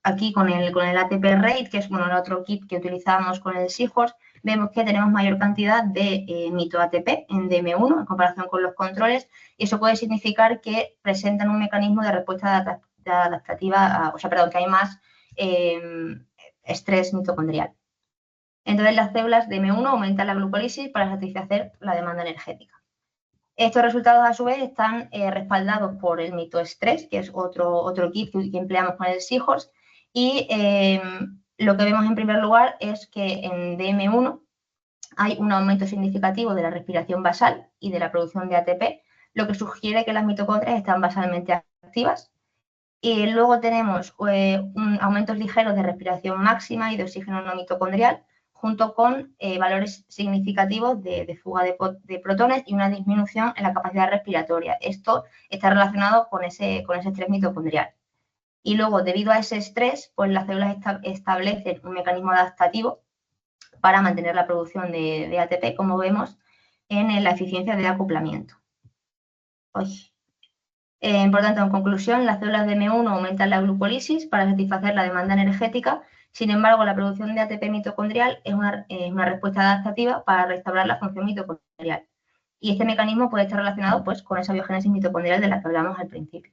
aquí con el ATP rate, que es bueno, el otro kit que utilizamos con el Seahorse, vemos que tenemos mayor cantidad de mito ATP en DM1 en comparación con los controles y eso puede significar que presentan un mecanismo de respuesta adaptativa, que hay más estrés mitocondrial. Entonces, las células de M1 aumentan la glucólisis para satisfacer la demanda energética. Estos resultados, a su vez, están respaldados por el mitoestrés, que es otro kit que empleamos con el Seahorse, y lo que vemos en primer lugar es que en DM1 hay un aumento significativo de la respiración basal y de la producción de ATP, lo que sugiere que las mitocondrias están basalmente activas. Y luego tenemos aumentos ligeros de respiración máxima y de oxígeno no mitocondrial, junto con valores significativos de fuga de protones y una disminución en la capacidad respiratoria. Esto está relacionado con ese estrés mitocondrial. Y luego, debido a ese estrés, pues las células establecen un mecanismo adaptativo para mantener la producción de ATP, como vemos en la eficiencia de acoplamiento. Por tanto, en conclusión, las células de M1 aumentan la glucólisis para satisfacer la demanda energética. Sin embargo, la producción de ATP mitocondrial es una respuesta adaptativa para restaurar la función mitocondrial. Y este mecanismo puede estar relacionado pues, con esa biogénesis mitocondrial de la que hablamos al principio.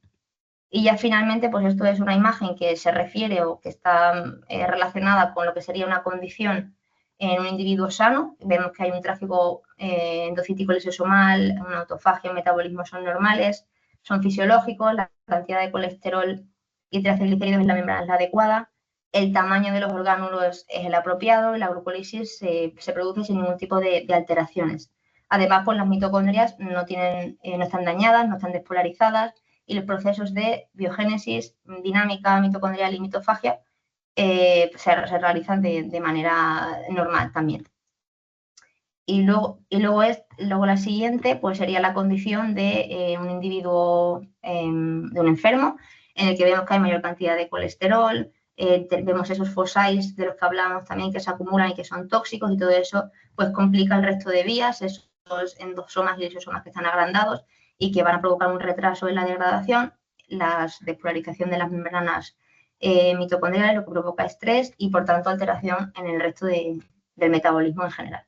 Y ya finalmente, pues esto es una imagen que se refiere o que está relacionada con lo que sería una condición en un individuo sano. Vemos que hay un tráfico endocítico lisosomal, una autofagia, un metabolismo son normales, son fisiológicos, la cantidad de colesterol y triglicéridos en la membrana es la adecuada, el tamaño de los orgánulos es el apropiado y la glucólisis se produce sin ningún tipo de alteraciones. Además, pues las mitocondrias no están dañadas, no están despolarizadas, y los procesos de biogénesis, dinámica mitocondrial y mitofagia se realizan de manera normal también. Y luego la siguiente pues sería la condición de un individuo, de un enfermo, en el que vemos que hay mayor cantidad de colesterol, vemos esos fosais de los que hablamos también que se acumulan y que son tóxicos, y todo eso pues complica el resto de vías, esos endosomas y lisosomas que están agrandados y que van a provocar un retraso en la degradación, la despolarización de las membranas mitocondriales, lo que provoca estrés y por tanto alteración en el resto del metabolismo en general.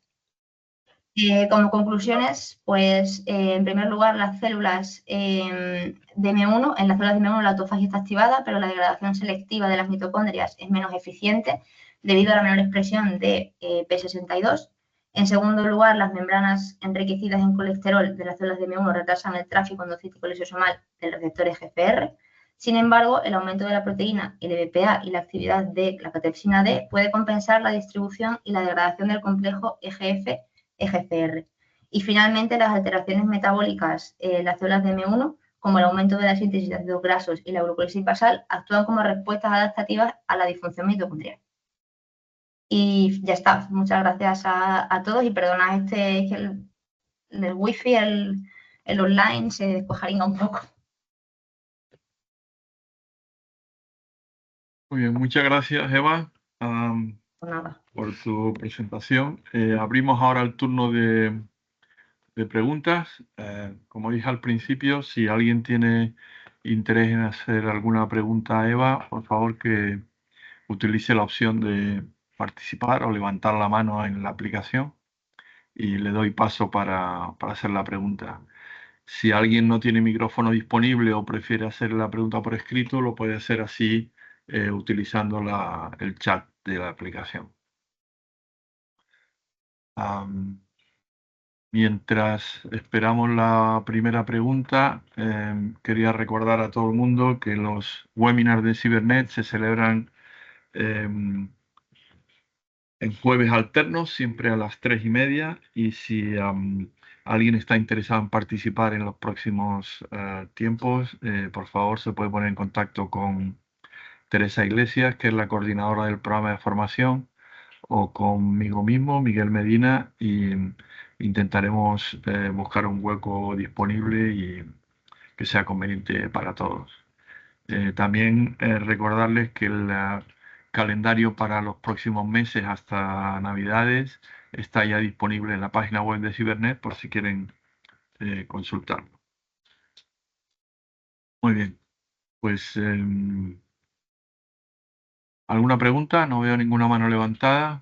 Como conclusiones, pues en primer lugar las células de M1, en las células de M1 la autofagia está activada, pero la degradación selectiva de las mitocondrias es menos eficiente debido a la menor expresión de P62. En segundo lugar, las membranas enriquecidas en colesterol de las células de M1 retrasan el tráfico endocítico lisosomal del receptor EGFR. Sin embargo, el aumento de la proteína, el EBPA y la actividad de la catepsina D puede compensar la distribución y la degradación del complejo EGFR. Y finalmente, las alteraciones metabólicas en las células de M1, como el aumento de la síntesis de ácidos grasos y la glucólisis basal, actúan como respuestas adaptativas a la disfunción mitocondrial. Y ya está. Muchas gracias a todos y perdonad que el wifi, el online se descuajaringa un poco. Muy bien, muchas gracias, Eva, Nada. por tu presentación. Abrimos ahora el turno de preguntas. Como dije al principio, si alguien tiene interés en hacer alguna pregunta a Eva, por favor que utilice la opción de participar o levantar la mano en la aplicación y le doy paso para hacer la pregunta. Si alguien no tiene micrófono disponible o prefiere hacer la pregunta por escrito, lo puede hacer así utilizando el chat de la aplicación. Mientras esperamos la primera pregunta, quería recordar a todo el mundo que los webinars de Cibernet se celebran en jueves alternos, siempre a las 3:30, y si alguien está interesado en participar en los próximos tiempos, por favor se puede poner en contacto con Teresa Iglesias, que es la coordinadora del programa de formación, o conmigo mismo, Miguel Medina, y intentaremos buscar un hueco disponible y que sea conveniente para todos. También recordarles que el calendario para los próximos meses hasta Navidades está ya disponible en la página web de Cibernet por si quieren consultarlo. Muy bien, pues ¿alguna pregunta? No veo ninguna mano levantada.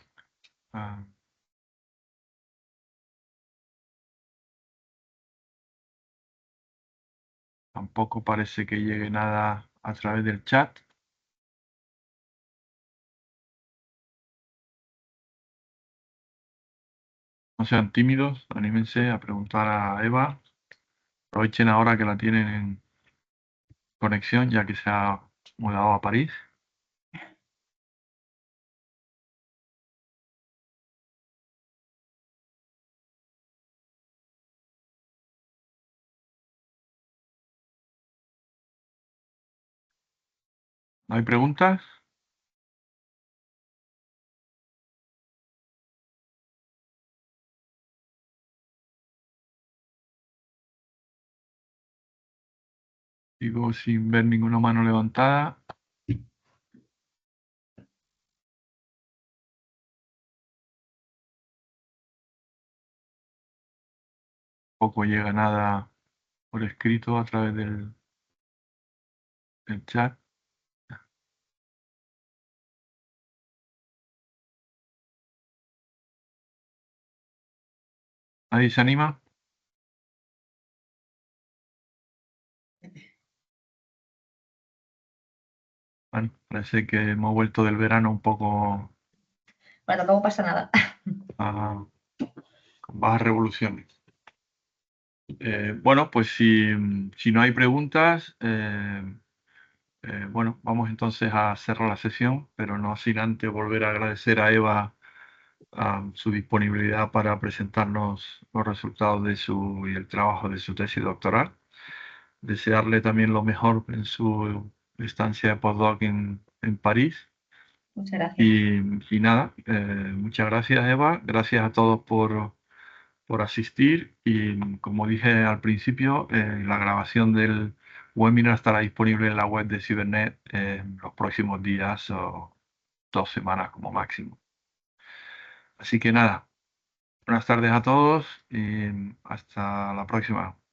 Tampoco parece que llegue nada a través del chat. No sean tímidos, anímense a preguntar a Eva. Aprovechen ahora que la tienen en conexión, ya que se ha mudado a París. ¿No hay preguntas? Sigo sin ver ninguna mano levantada. tampoco llega nada por escrito a través del chat. ¿Nadie se anima? Bueno, parece que hemos vuelto del verano un poco Bueno, tampoco pasa nada. con bajas revoluciones. Bueno, pues si no hay preguntas, bueno, vamos entonces a cerrar la sesión, pero no sin antes volver a agradecer a Eva su disponibilidad para presentarnos los resultados y el trabajo de su tesis doctoral. Desearle también lo mejor en su estancia de postdoc en París. Muchas gracias. Y nada, muchas gracias Eva, gracias a todos por asistir y como dije al principio, la grabación del webinar estará disponible en la web de Cibernet en los próximos días o 2 semanas como máximo. Así que nada, buenas tardes a todos y hasta la próxima.